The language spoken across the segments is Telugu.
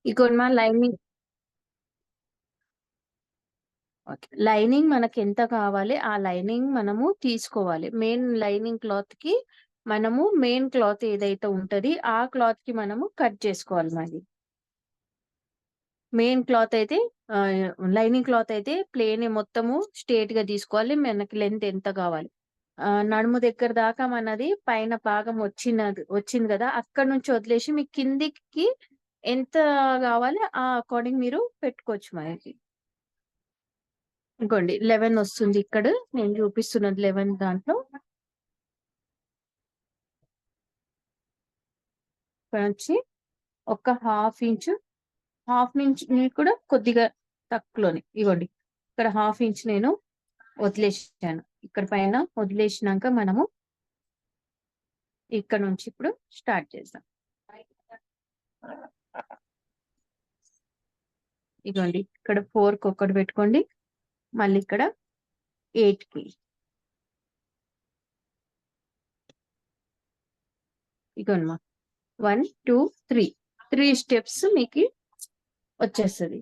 ఇగోండి మా లైనింగ్. ఓకే. లైనింగ్ మనకెంత కావాలి, ఆ లైనింగ్ మనము తీసుకోవాలి. మెయిన్ లైనింగ్ క్లాత్‌కి మనము మెయిన్ క్లాత్ ఏదైతే ఉంటది, ఆ క్లాత్‌కి మనము కట్ చేసుకోవాలి మరి. మెయిన్ క్లాత్ అయితే లైనింగ్ క్లాత్ అయితే ప్లెయినే మొత్తము స్ట్రెయిట్‌గా తీసుకోవాలి. మనకి లెంత్ ఎంత కావాలి. నడుము దగ్గర దాకా మనది పైన భాగం వచ్చింది గదా! అక్కడి నుంచి వదిలేసి మీకు కిందికి ఎంత గావాలో ఆ అకార్డింగ్ మీరు పెట్టుకోవచ్చు మనకి. ఇంకోండి 11 వస్తుంది ఇక్కడ. నేను చూపిస్తున్నది 11 దాంట్లో. ఇక్కడ నుంచి ఒక హాఫ్ ఇంచ్ మీకు కూడా కొద్దిగా తక్కువలోనే ఇగోండి. ఇక్కడ హాఫ్ ఇంచ్ నేను వదిలేసాను. ఇక్కడ పైన వదిలేసినాక మనము ఇక్కడ నుంచి ఇప్పుడు స్టార్ట్ చేద్దాం. ఇగోండి ఇక్కడ 4కి ఒకటి పెట్టుకోండి. మళ్ళీ ఇక్కడ 8కి. ఇగోండి 1, 2, 3 స్టెప్స్ మీకు వచ్చేస్తది.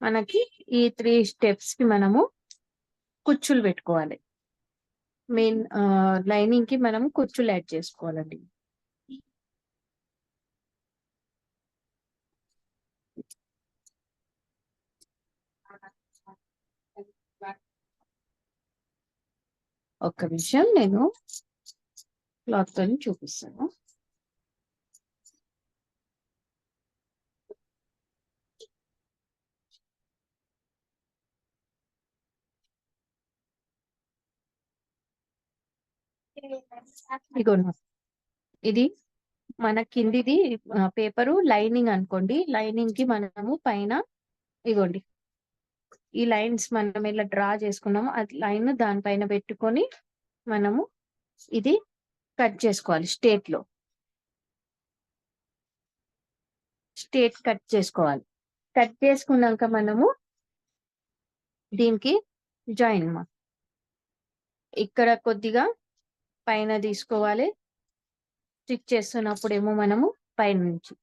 మనకి ఈ 3 స్టెప్స్ కి మనము కుచ్చులు పెట్టుకోవాలి. మెయిన్ లైనింగ్ కి మనం కుచ్చులు యాడ్ చేసుకోవాలండి. ఒక్క నిమిషం నేను క్లాత్ తో చూపిస్తాను. ఇగోండి ఇది మన కిందిది పేపరు లైనింగ్ అనుకోండి. లైనింగ్ కి మనము పైన ఇగోండి ఈ లైన్స్ మనం ఇలా డ్రా చేసుకున్నాము. అది లైన్ దానిపైన పెట్టుకొని మనము ఇది కట్ చేసుకోవాలి. స్ట్రేట్ కట్ చేసుకోవాలి. కట్ చేసుకున్నాక మనము దీనికి జాయిన్ ఇక్కడ కొద్దిగా పైన తీసుకోవాలి. స్టిచ్ చేస్తున్నప్పుడేమో మనము పైనుంచి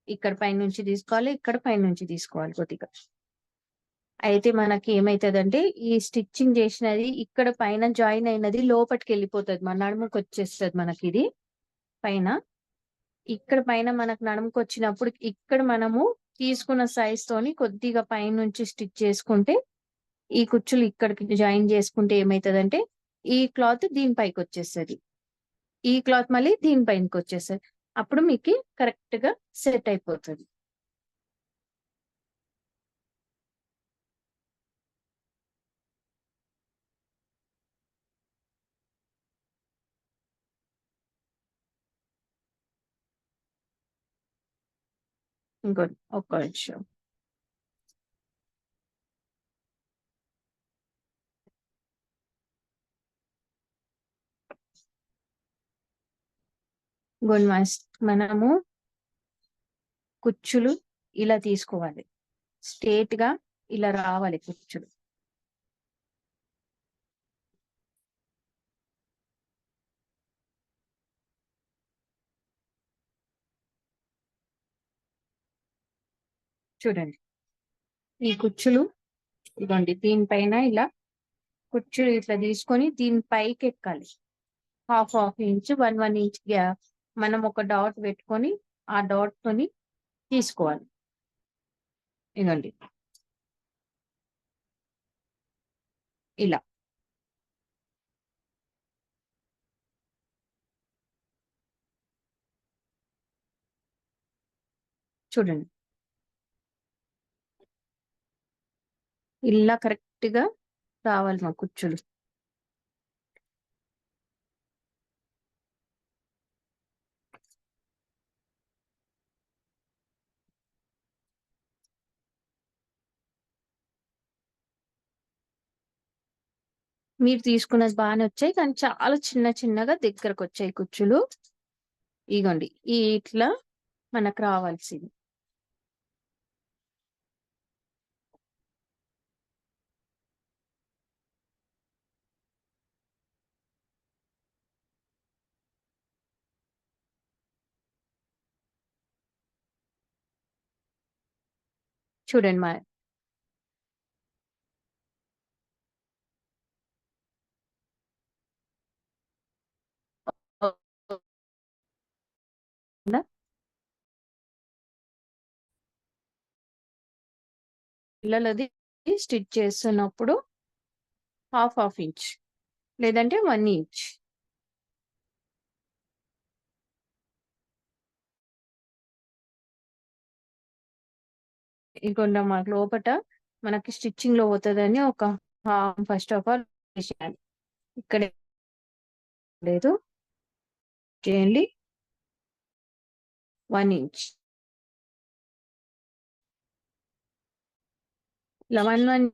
ఇక్కడ పైనుంచి తీసుకోవాలి. ఇక్కడ పైనుంచి తీసుకోవాలి కొద్దిగా. అయితే మనకి ఏమైతదంటే ఈ స్టిచ్చింగ్ చేసినది ఇక్కడ పైన జాయిన్ అయినది లోపలికి వెళ్ళిపోతుంది. మన నడుముకి వచ్చేస్తుంది మనకి ఇది పైన. ఇక్కడ పైన మనకు నడుముకి వచ్చినప్పుడు ఇక్కడ మనము తీసుకున్న సైజ్ తోని కొద్దిగా పైనుంచి స్టిచ్ చేసుకుంటే ఈ కుచ్చులు ఇక్కడికి జాయిన్ చేసుకుంటే ఏమైతదంటే ఈ క్లాత్ దీనిపైకి వచ్చేస్తది. ఈ క్లాత్ మళ్ళీ దీనిపైనకి వచ్చేస్తది. అప్పుడు మీకు కరెక్ట్ గా సెట్ అయిపోతది. ఇంకోటి ఒక్క నిమిషం. ఇంకోటి మనము కుచ్చులు ఇలా తీసుకోవాలి. స్ట్రేట్ గా ఇలా రావాలి కుచ్చులు. చూడండి ఈ కుచ్చులు ఇవ్వండి. దీనిపైన ఇలా కుచ్చులు ఇట్లా తీసుకొని దీని పైకి ఎక్కాలి. హాఫ్ ఇంచ్ 1 ఇంచ్ మనం ఒక డాట్ పెట్టుకొని ఆ డాట్ తోని తీసుకోవాలి. ఇదండి ఇలా చూడండి. ఇలా కరెక్ట్ గా రావాలి మా కుచ్చులు. మీరు తీసుకున్నది బాగానే వచ్చాయి, కానీ చాలా చిన్నగా దగ్గరకు వచ్చాయి కుచ్చులు. ఇగోండి ఇట్లా మనకు రావాల్సింది. చూడండి మా పిల్లలది స్టిచ్ చేస్తున్నప్పుడు హాఫ్ ఇంచ్ లేదంటే 1 ఇంచ్ ఇంకొంచెం మాకు లోపట మనకి స్టిచ్చింగ్ లో పోతుందని ఒక ఫస్ట్ ఆఫ్ ఆల్ చేయాలి. ఇక్కడ లేదు చేయండి 1 ఇంచ్ ఇలా 1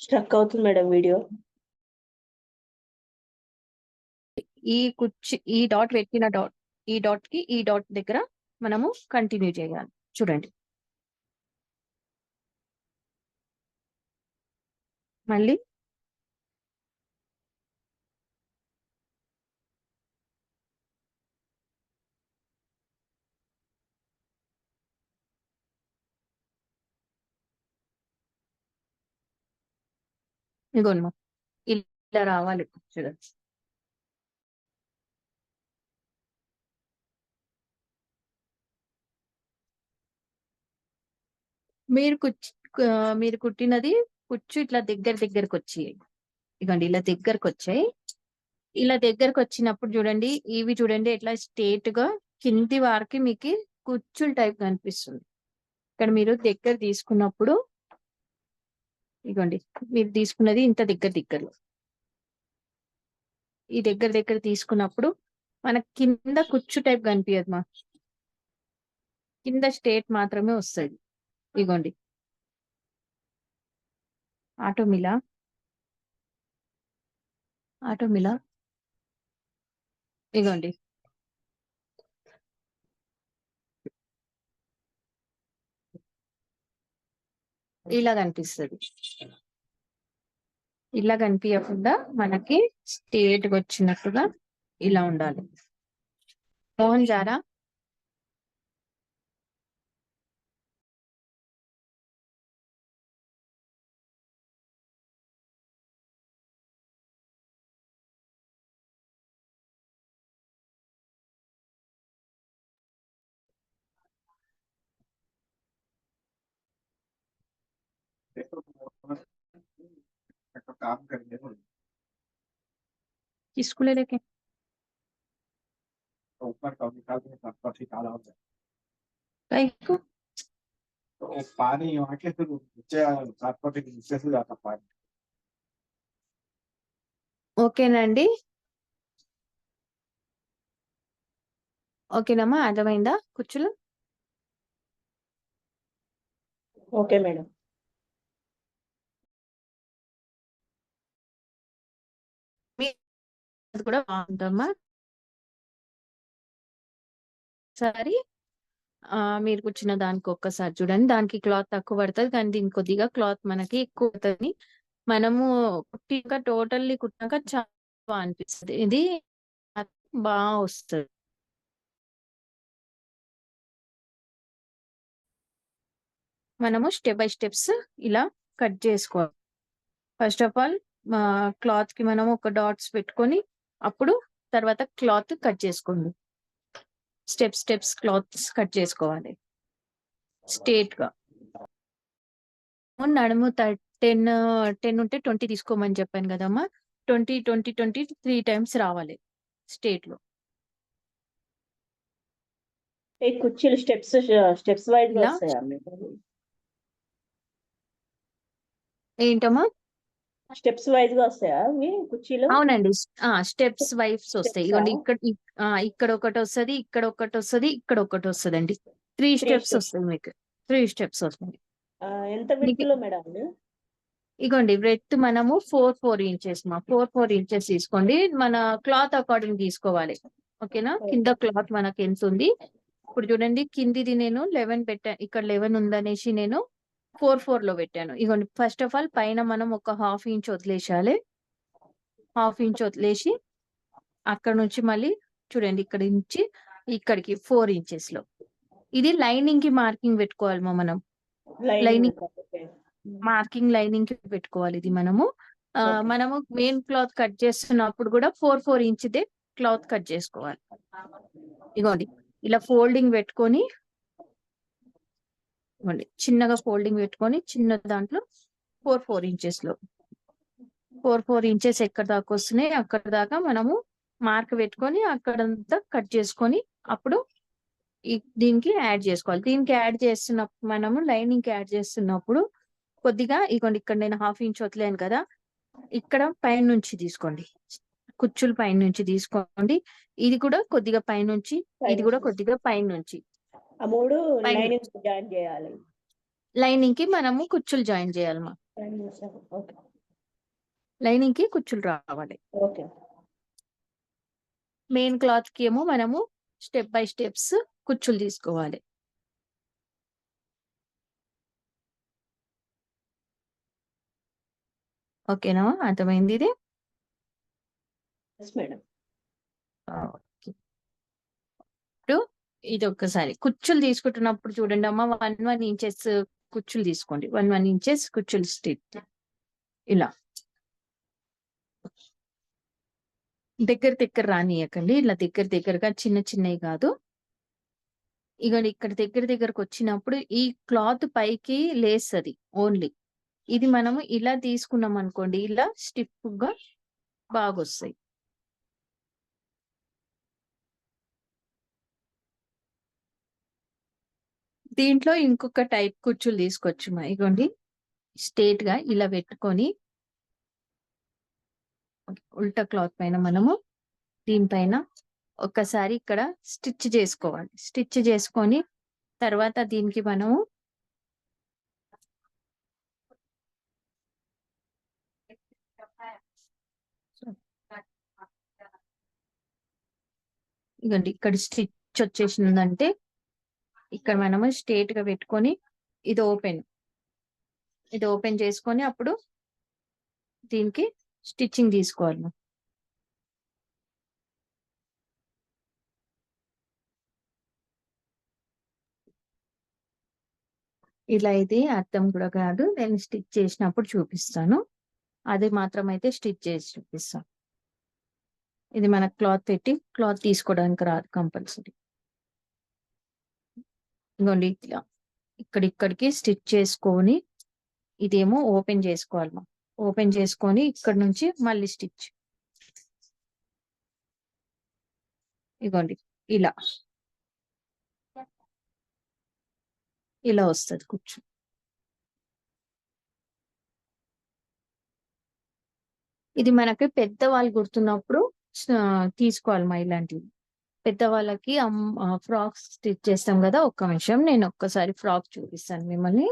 స్ట్రక్ అవుతుంది మేడం వీడియో. ఈ డాట్ పెట్టిన ఈ డాట్ దగ్గర మనము కంటిన్యూ చేయాలి. చూడండి మళ్ళీ ఇగోనమ్మా ఇలా రావాలి. చూడండి మీరు కుట్టినది కుచ్చు ఇట్లా దగ్గరకు వచ్చి ఇవ్వండి ఇలా దగ్గరకు వచ్చాయి. ఇలా దగ్గరకు వచ్చినప్పుడు చూడండి ఇవి చూడండి ఎట్లా స్ట్రేట్ గా కింది వారికి మీకు కుచ్చులు టైప్ కనిపిస్తుంది. ఇక్కడ మీరు దగ్గర తీసుకున్నప్పుడు ఇగోండి మీరు తీసుకున్నది ఇంత దగ్గరలో ఈ దగ్గర తీసుకున్నప్పుడు మనకి కింద కుచ్చు టైప్ కనిపించదు మా కింద స్ట్రేట్ మాత్రమే వస్తుంది. ఇగోండి ఆటోమిలా ఇగోండి ఇలా కనిపిస్తుంది. ఇలా కనిపించకుండా మనకి స్ట్రేట్ గా వచ్చినట్టుగా ఇలా ఉండాలి. మోహన్ జారా काम करने को स्कूल लेके तो ऊपर का निकालते हैं तब ठीक आला होता है कहीं को तो वो पानी वहाँ के फिर नीचे सात फुट के नीचे से जाता पानी. ఓకేనండి ఓకేనమ్మా అర్థమైందా కుచ్చులు? Okay madam. అది కూడా బాగుందమ్మా. సరే మీరు కూర్చున్న దానికి ఒక్కసారి చూడండి. దానికి క్లాత్ తక్కువ పడుతుంది కానీ దీనికి కొద్దిగా క్లాత్ మనకి ఎక్కువ పడుతుంది. మనము కుట్టిగా టోటల్లీ కుట్టినాక చాలా బాగా అనిపిస్తుంది. ఇది బాగా వస్తుంది. మనము స్టెప్ బై స్టెప్స్ ఇలా కట్ చేసుకోవాలి. ఫస్ట్ ఆఫ్ ఆల్ క్లాత్ కి మనం ఒక డాట్స్ పెట్టుకొని అప్పుడు తర్వాత క్లాత్ కట్ చేసుకోండి. స్టెప్స్ క్లాత్స్ కట్ చేసుకోవాలి స్ట్రేట్ గా. నడుము 10 ఉంటే 20 తీసుకోమని చెప్పాను కదమ్మా. 20 3 టైమ్స్ రావాలి స్ట్రేట్ లో. కుర్చీలు స్టెప్స్ వైజ్ గా వస్తాయా? ఏంటమ్మా స్టెప్స్ వైజ్ గా వస్తాయా కుర్చీలు? అవునండి స్టెప్స్ వైజ్ వస్తాయి. ఇక్కడ ఒకటి వస్తుంది, ఇక్కడ ఒకటి వస్తుంది, ఇక్కడ ఒకటి వస్తుందండి. 3 స్టెప్స్ వస్తాయి మీకు. 3 స్టెప్స్ వస్తాయి. ఎంత విడ్త్ లో మేడం? ఇగోండి బ్రెత్ మనము 4 ఇంచెస్ 4 ఇంచెస్ తీసుకోండి. మన క్లాత్ అకార్డింగ్ తీసుకోవాలి. ఓకేనా? కింద క్లాత్ మనకి ఎంత ఉంది ఇప్పుడు చూడండి. కిందిది నేను 11 పెట్టాను. ఇక్కడ 11 ఉందనేసి నేను 4 లో పెట్టాను. ఇగోండి ఫస్ట్ ఆఫ్ ఆల్ పైన మనం ఒక హాఫ్ ఇంచ్ వదిలేసాలి. హాఫ్ ఇంచ్ వదిలేసి అక్కడ నుంచి మళ్ళీ చూడండి ఇక్కడ నుంచి ఇక్కడికి 4 ఇంచెస్ లో. ఇది లైనింగ్ కి మార్కింగ్ పెట్టుకోవాలి మనం. Lining okay. మార్కింగ్ లైనింగ్ కి పెట్టుకోవాలి. ఇది మనము Okay. మనము మెయిన్ క్లాత్ కట్ చేస్తున్నప్పుడు కూడా 4 ఇంచుదే క్లాత్ కట్ చేసుకోవాలి. ఇగోండి ఇలా ఫోల్డింగ్ పెట్టుకొని, ఇగోండి చిన్నగా ఫోల్డింగ్ పెట్టుకొని చిన్న దాంట్లో 4 ఇంచెస్ లో 4 ఇంచెస్ ఎక్కడ దాకా వస్తున్నాయి అక్కడ దాకా మనము మార్క్ పెట్టుకొని అక్కడంతా కట్ చేసుకొని అప్పుడు దీనికి యాడ్ చేసుకోవాలి. దీనికి యాడ్ చేస్తున్నప్పుడు మనము లైనింగ్ కి యాడ్ చేస్తున్నప్పుడు కొద్దిగా ఇగోండి ఇక్కడ నేను 1/2 ఇంచ్ వదిలేను కదా, ఇక్కడ పైన నుంచి తీసుకోండి, కుచ్చులు పైన నుంచి తీసుకోండి. ఇది కూడా కొద్దిగా పైనుంచి, ఇది కూడా కొద్దిగా పైనుంచి, ఆ 3 పైన లైనింగ్ జాయిన్ చేయాలి. లైనింగ్ కి మనము కుచ్చులు జాయిన్ చేయాలమ్మా. ఓకే. లైనింగ్ కి కుచ్చులు రావాలి. ఓకే. మెయిన్ క్లాత్ కి ఏమో మనము స్టెప్ బై స్టెప్స్ కుచ్చులు తీసుకోవాలి. ఓకేనా, అర్థమైంది ఇది? Yes madam. ఇప్పుడు ఇది ఒక్కసారి కుచ్చులు తీసుకుంటున్నప్పుడు చూడండి అమ్మా, 1 ఇంచెస్ కుచ్చులు తీసుకోండి. 1 ఇంచెస్ కుచ్చులు స్టిచ్ ఇలా దగ్గర రానియకండి, ఇలా దగ్గరగా చిన్న చిన్నవి కాదు. ఇక ఇక్కడ దగ్గరకు వచ్చినప్పుడు ఈ క్లాత్ పైకి లేస్తది ఓన్లీ. ఇది మనము ఇలా తీసుకున్నాం అనుకోండి, ఇలా స్టిఫ్ గా బాగా వస్తాయి. దీంట్లో ఇంకొక టైప్ కుచ్చులు తీసుకోవచ్చు. ఇగోండి స్ట్రేట్ గా ఇలా పెట్టుకొని ఉల్టా క్లాత్ పైన మనము దీనిపైన ఒక్కసారి ఇక్కడ స్టిచ్ చేసుకోవాలి. స్టిచ్ చేసుకొని తర్వాత దీనికి మనము ఇగోండి ఇక్కడ స్టిచ్ వచ్చేసిందంటే ఇక్కడ మనము స్ట్రేట్ గా పెట్టుకొని ఇది ఓపెన్ చేసుకొని అప్పుడు దీనికి స్టిచ్చింగ్ తీసుకోవాలి. ఇలా ఇది అర్థం కూడా కాదు, నేను స్టిచ్ చేసినప్పుడు చూపిస్తాను. అది మాత్రం అయితే స్టిచ్ చేసి చూపిస్తాను. ఇది మన క్లాత్ పెట్టి క్లాత్ తీసుకోవడానికి రాదు కంపల్సరీ. ఇగోండి ఇట్లా ఇక్కడికి స్టిచ్ చేసుకొని ఇదేమో ఓపెన్ చేసుకోవాలి. ఓపెన్ చేసుకొని ఇక్కడ నుంచి మళ్ళీ స్టిచ్, ఇగోండి ఇలా వస్తుంది కుచ్చు. ఇది మనకి పెద్దవాళ్ళు గుర్తున్నప్పుడు తీసుకోవాలి ఇలాంటివి. పెద్దవాళ్ళకి ఫ్రాక్స్ స్టిచ్ చేస్తాం కదా. ఒక్క నిమిషం, నేను ఒక్కసారి ఫ్రాక్ చూపిస్తాను మిమ్మల్ని.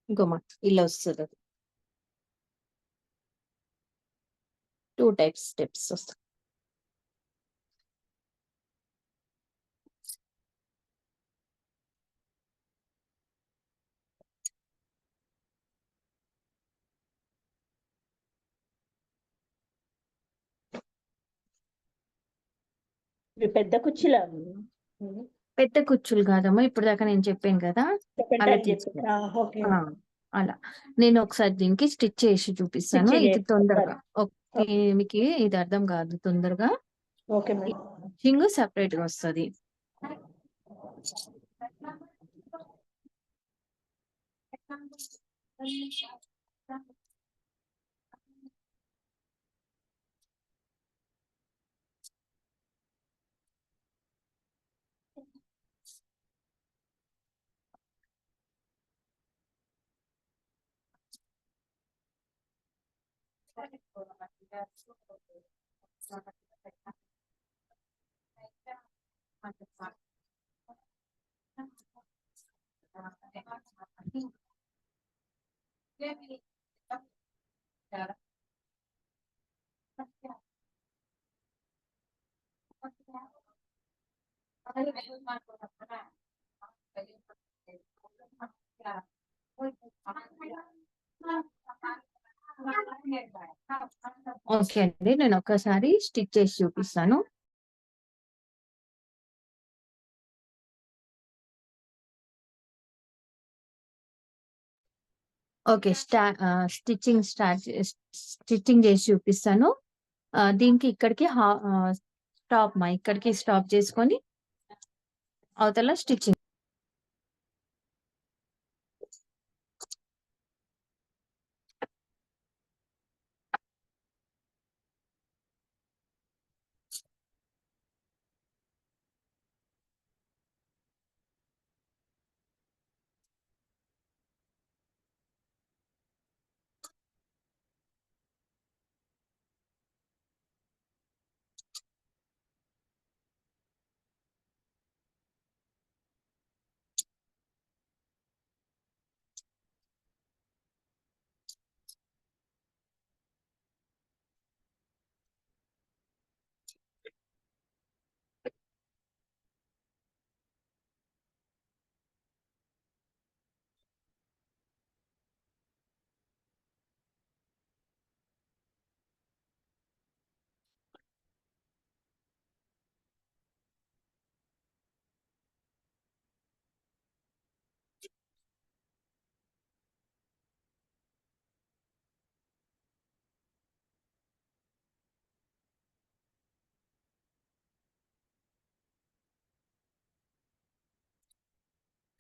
ఇంకోమా ఇలా వస్తుంది. అది 2 టైప్స్ స్టెప్స్ వస్తాయి. ఇవి పెద్ద కుర్చీలా? పెద్ద కుచ్చులు కాదమ్మా, ఇప్పుడు దాకా నేను చెప్పాను కదా అలా తీసుకోవాలి. ఓకే. అలా నేను ఒకసారి దీనికి స్టిచ్ చేసి చూపిస్తాను. Stitch ఇది చేసి తొందరగా మీకు ఇది అర్థం కాదు తొందరగా. Okay madam. స్టిచ్చింగ్ సెపరేట్ గా వస్తుంది. ఓకే అండి, నేను ఒక్కసారి స్టిచ్ చేసి చూపిస్తాను. ఓకే, స్టిచ్చింగ్ చేసి చూపిస్తాను. దీనికి ఇక్కడికి ఇక్కడికి స్టాప్ చేసుకొని అవతల స్టిచ్చింగ్.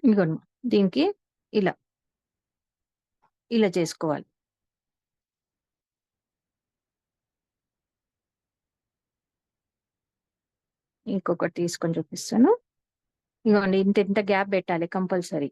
ఇదిగోండి, దీనికి ఇలా ఇలా చేసుకోవాలి. ఇంకొకటి తీసుకొని చూపిస్తాను. ఇదిగోండి, ఇంత గ్యాప్ పెట్టాలి కంపల్సరీ.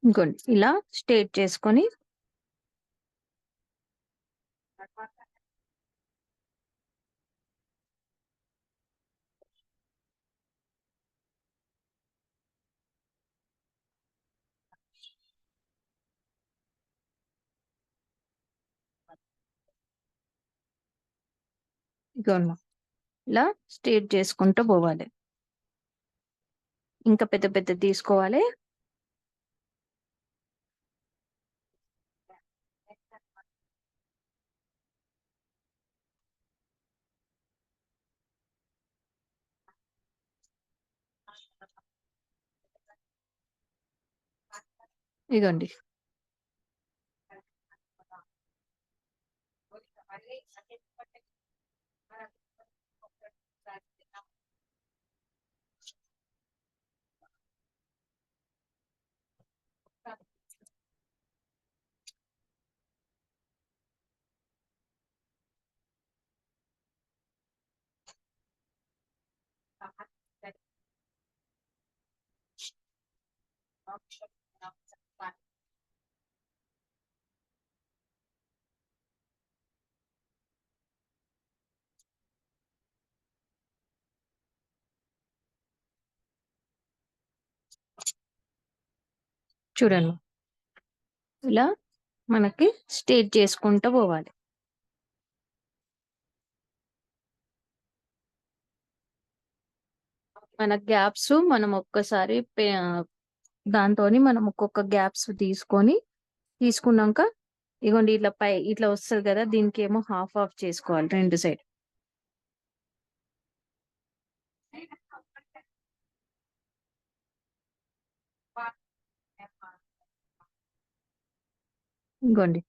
ఇంకోండి, ఇలా స్ట్రేట్ చేసుకొని ఇదిగోండి, ఇలా స్ట్రేట్ చేసుకుంటూ పోవాలి. ఇంకా పెద్ద పెద్ద తీసుకోవాలి. ఇదిగోండి, చూడండి, ఇలా మనకి స్ట్రేట్ చేసుకుంటూ పోవాలి. మన గ్యాప్స్ మనం ఒక్కసారి దాంతోని మనం ఒక్కొక్క గ్యాప్స్ తీసుకున్నాక ఇగోండి ఇట్లా ఇట్లా వస్తుంది కదా, దీనికి ఏమో హాఫ్ ఆఫ్ చేసుకోవాలి రెండు సైడ్. ఇంకోండి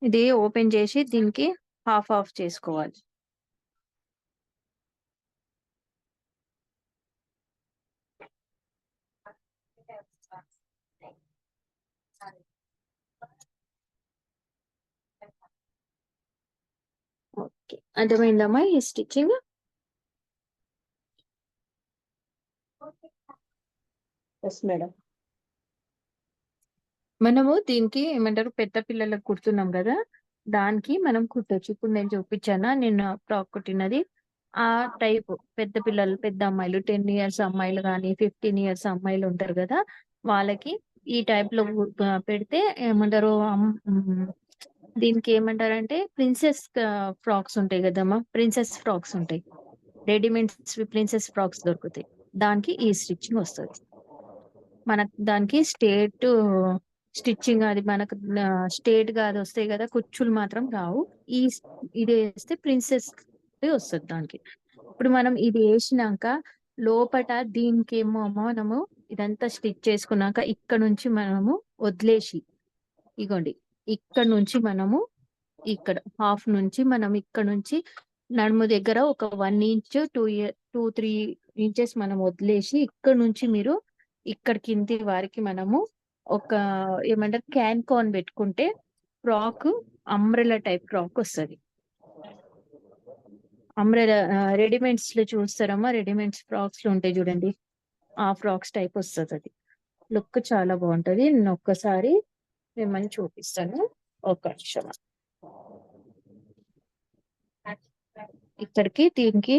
ఇది ఓపెన్ చేసి దీనికి హాఫ్ ఆఫ్ చేసుకోవాలి. ఓకే, అర్థమైందమ్మా ఈ స్టిచ్చింగ్? Yes madam. మనము దీనికి ఏమంటారు, పెద్ద పిల్లలకు కుడుతున్నాం కదా, దానికి మనం కుట్టొచ్చు. ఇప్పుడు నేను చూపించానా నిన్న ఫ్రాక్ కుట్టినది, ఆ టైప్ పెద్ద పిల్లలు, పెద్ద అమ్మాయిలు 10 years అమ్మాయిలు కానీ 15 years అమ్మాయిలు ఉంటారు కదా, వాళ్ళకి ఈ టైప్ లో పెడితే ఏమంటారు, దీనికి ఏమంటారంటే ప్రిన్సెస్ ఫ్రాక్స్ ఉంటాయి కదమ్మా, ప్రిన్సెస్ ఫ్రాక్స్ ఉంటాయి, రెడీమేడ్స్ ప్రిన్సెస్ ఫ్రాక్స్ దొరుకుతాయి, దానికి ఈ స్టిచ్చింగ్ వస్తుంది. మనకు దానికి స్టిచ్చింగ్ అది మనకు స్ట్రేట్ గా అది వస్తాయి కదా, కుచ్చులు మాత్రం రావు. ఇది వేస్తే ప్రిన్సెస్ వస్తుంది దానికి. ఇప్పుడు మనం ఇది వేసినాక లోపట దీనికి ఏమో మనము ఇదంతా స్టిచ్ చేసుకున్నాక ఇక్కడ నుంచి మనము వదిలేసి, ఇగోండి ఇక్కడ నుంచి మనము ఇక్కడ హాఫ్ నుంచి మనం ఇక్కడ నుంచి నడుము దగ్గర ఒక 1 inch 2-3 inches మనం వదిలేసి, ఇక్కడ నుంచి మీరు ఇక్కడ కింది వారికి మనము ఒక ఏమంటారు క్యాన్ కాన్ పెట్టుకుంటే ఫ్రాక్ అంబ్రెలా టైప్ ఫ్రాక్ వస్తుంది. అంబ్రెలా రెడీమేడ్స్ లో చూస్తారమ్మా, రెడీమేడ్స్ ఫ్రాక్స్ లో ఉంటాయి చూడండి, ఆ ఫ్రాక్స్ టైప్ వస్తుంది. అది లుక్ చాలా బాగుంటది. నేను ఒక్కసారి మిమ్మల్ని చూపిస్తాను, ఒక నిమిషం. ఇక్కడికి దీనికి